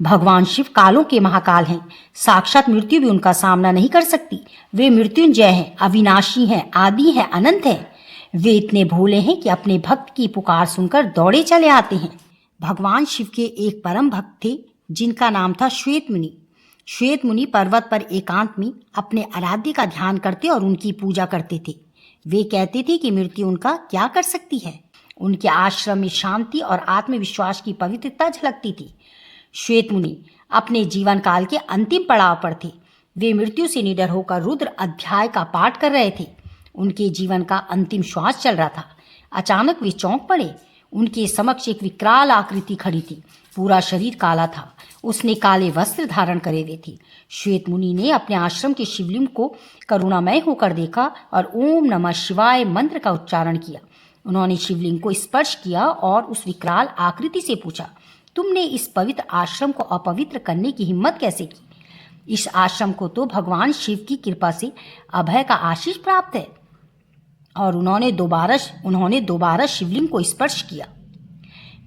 भगवान शिव कालों के महाकाल हैं। साक्षात मृत्यु भी उनका सामना नहीं कर सकती। वे मृत्युंजय हैं, अविनाशी हैं, आदि हैं, अनंत हैं। वे इतने भोले हैं कि अपने भक्त की पुकार सुनकर दौड़े चले आते हैं। भगवान शिव के एक परम भक्त थे जिनका नाम था श्वेत मुनि। श्वेत मुनि पर्वत पर एकांत में अपने आराध्य का ध्यान करते और उनकी पूजा करते थे। वे कहते थे कि मृत्यु उनका क्या कर सकती है। उनके आश्रम में शांति और आत्मविश्वास की पवित्रता झलकती थी। श्वेत मुनि अपने जीवन काल के अंतिम पड़ाव पर थे। वे मृत्यु से निडर होकर रुद्र अध्याय का पाठ कर रहे थे। उनके जीवन का अंतिम श्वास चल रहा था। अचानक वे चौंक पड़े। उनके समक्ष एक विकराल आकृति खड़ी थी। पूरा शरीर काला था। उसने काले वस्त्र धारण करे हुए थे। श्वेत मुनि ने अपने आश्रम के शिवलिंग को करुणामय होकर देखा और ओम नमः शिवाय मंत्र का उच्चारण किया। उन्होंने शिवलिंग को स्पर्श किया और उस विकराल आकृति से पूछा, तुमने इस पवित्र आश्रम को अपवित्र करने की हिम्मत कैसे की? इस आश्रम को तो भगवान शिव की कृपा से अभय का आशीष प्राप्त है। और उन्होंने दोबारा शिवलिंग को स्पर्श किया।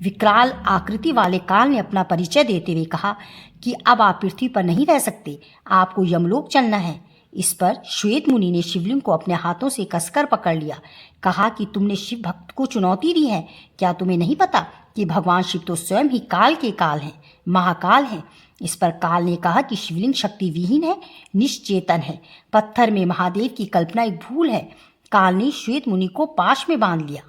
विकराल आकृति वाले काल ने अपना परिचय देते हुए कहा कि अब आप पृथ्वी पर नहीं रह सकते, आपको यमलोक चलना है। इस पर श्वेत मुनि ने शिवलिंग को अपने हाथों से कसकर पकड़ लिया। कहा कि तुमने शिव भक्त को चुनौती दी है। क्या तुम्हें नहीं पता कि भगवान शिव तो स्वयं ही काल के काल हैं, महाकाल हैं। इस पर काल ने कहा कि शिवलिंग शक्ति विहीन है, निश्चेतन है। पत्थर में महादेव की कल्पना एक भूल है। काल ने श्वेत मुनि को पाश में बांध लिया।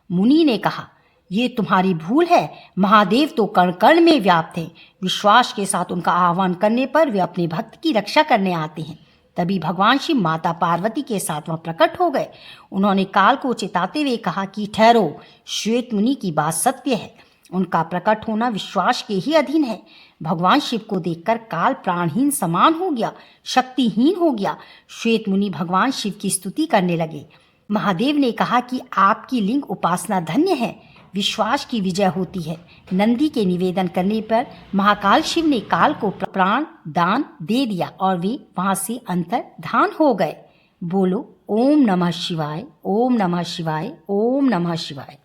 मुनि ने कहा, ये तुम्हारी भूल है। महादेव तो कण कण में व्याप्त हैं। विश्वास के साथ उनका आह्वान करने पर वे अपने भक्त की रक्षा करने आते हैं। तभी भगवान शिव माता पार्वती के साथ वहां प्रकट हो गए। उन्होंने काल को चेताते हुए कहा कि ठहरो, श्वेत मुनि की बात सत्य है। उनका प्रकट होना विश्वास के ही अधीन है। भगवान शिव को देखकर काल प्राणहीन समान हो गया, शक्तिहीन हो गया। श्वेत मुनि भगवान शिव की स्तुति करने लगे। महादेव ने कहा कि आपकी लिंग उपासना धन्य है, विश्वास की विजय होती है। नंदी के निवेदन करने पर महाकाल शिव ने काल को प्राण दान दे दिया और वे वहां से अंतर्धान हो गए। बोलो ओम नमः शिवाय, ओम नमः शिवाय, ओम नमः शिवाय।